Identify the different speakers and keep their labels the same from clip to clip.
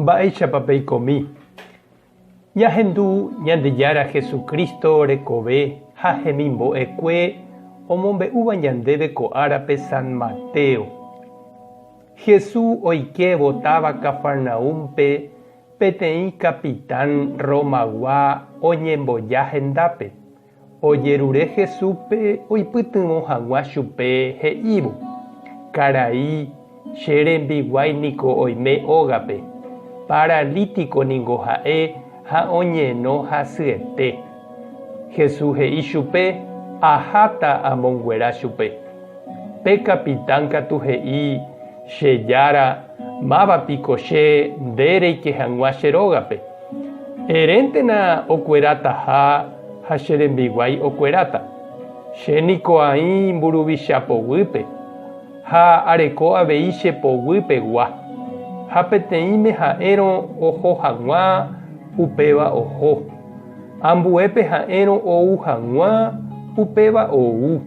Speaker 1: mba'éichapa peikomi. Ñahendu ñandejára Jesucristo rekove ha hemimbo'ekue omombe'úva ñandéve ko árape San Mateo. Hesu oikevotáva Cafarnaúmpe peteĩ capitán romagua oñemboja hendápe. Ojerure Jesúpe oipytyvõ hag̃ua chupe he'ívo: karai cherembiguái niko oime ógape, paralítico ningo ha'e ha oñeno hasyete. Hesu he'i chupe: aháta amongüera chupe. Pe capitán katu he'i: chejára mávapiko che ndéreike hag̃ua cherógape. Eréntena okuerataha ha cherembiguái okueráta. Chéniko aĩ mburuvicha poguýpe ha areko avei chepoguýpegua. Ha peteĩme ha'érõ oho hag̃ua upéva oho. Ambuépe ha'érõ ou hag̃ua upéva ou.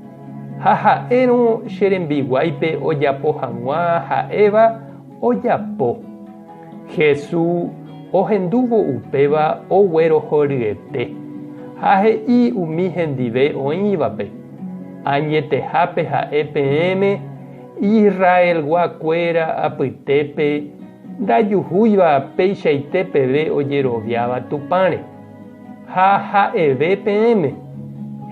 Speaker 1: Ha ha'érõ cherembiguáipe ojapo hag̃ua ha'éva ojapo. Hesu ohendúvo upéva oguerohoryete. Ha he'i umi hendive oĩvape: añetehápe ha'e peẽme Israelguakuéra apytépe ndajuhúiva peichaite peve ojeroviáva tupãre. Ha ha'eve peẽme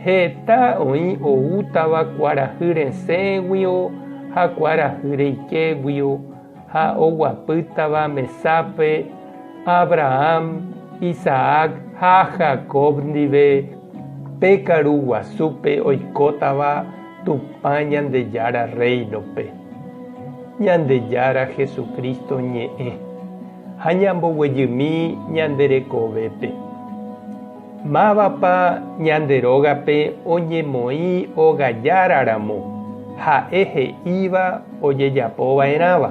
Speaker 1: heta oĩ oútava kuarahy resẽguio ha kuarahy reikéguio ha oguapýtava mesápe Abraham, Isaac ha Jacob ndive pe karu guasúpe oikótava tupã ñandejára reinope. Ñandejára Jesucristo ñe'ẽ ha ñamboguejymi ñanderekovépe. Mávapa ñanderógape oñemoĩ ogajáraramo ha'e he'íva ojejapova'erãva.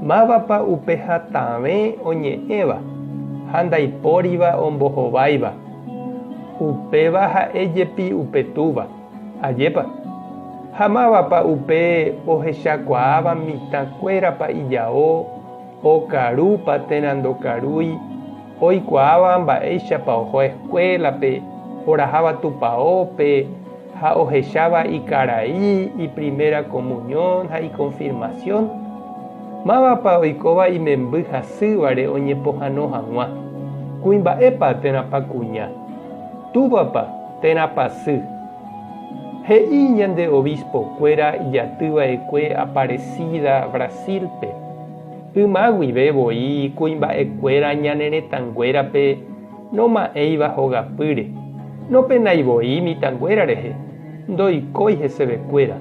Speaker 1: Mávapa upe hatãve oñe'ẽva ha ndaipóriva ombohováiva. Upéva ha'éjepi upetúva ajépa. Ha mávapa upe ohechakuaáva mitãkuérapa ijao okarúpa tenandokarúi oikuaáva mba'éichapa oho escuelape oraháva tupaópe ha ohecháva ikarai, y primera comunión ha confirmación. Mávapa oikóva imemby hasývare oñepohãno hag̃ua. Kuimba'épa térãpa kuña, túvapa térãpa sy. He'i ñande obispokuéra ijatýva'ekue Aparecida Brasilpe. Ymaguivevoi kuimba'ekuéra ñane retãnguérape noma'ẽiva hogapýre. Nopenaivoi mitãnguéra rehe, ndoikói hesevekuéra.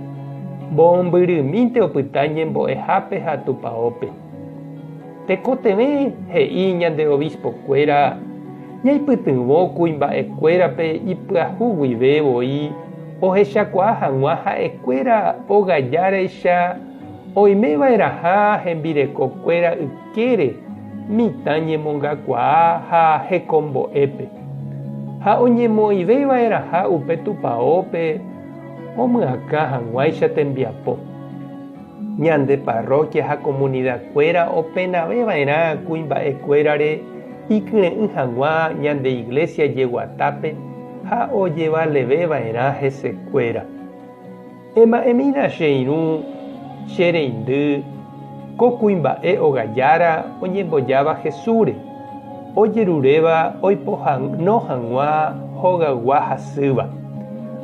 Speaker 1: Mbo'ombyrymínte opyta ñembo'ehápe ha tupaópe. Tekotevẽ he'i ñande obispokuéra ñaipytyvõ kuimba'ekuérape ipyahúguivevoi ohechakuaa hag̃ua ha'ekuéra ogajáreicha oimeva'eraha hembirekokuéra ykére mitã ñemongakuaa ha hekombo'épe. Ha oñemoĩvéva'eraha upe tupaópe omyaka hag̃uáicha tembiapo. Ñande parroquia ha comunidakuéra openaveva'erã kuimba'ekuérare ikyre'ỹ hag̃ua ñande iglesia jeguatápe ha ojevaleveva'erã hesekuéra. Ema'ẽmína che irũ che reindy ko kuimba'e ogajára oñembojáva Jesúre. Ojeruréva oipohãno hag̃ua hogagua hasýva.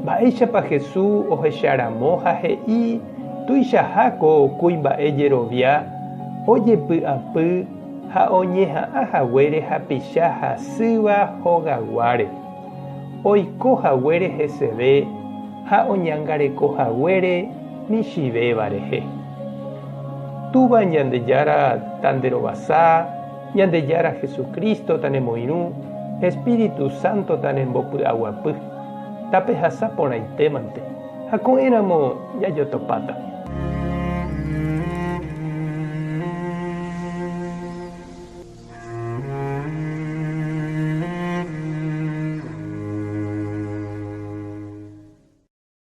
Speaker 1: Mba'éichapa Hesu ohecharamo ha he'i tuichaháko kuimba'e jerovia ojepy'apy ha oñeha'ãhaguére hapicha hasýva hogaguáre. Oikohaguére heseve ha oñangarekohaguére michivéva rehe. Túva ñandejára tanderovasa, ñandejára Jesucristo tanemoirũ, Espíritu Santo tanembopy'aguapy. Tapehasa porãitémante ha ko'ẽramo jajotopáta.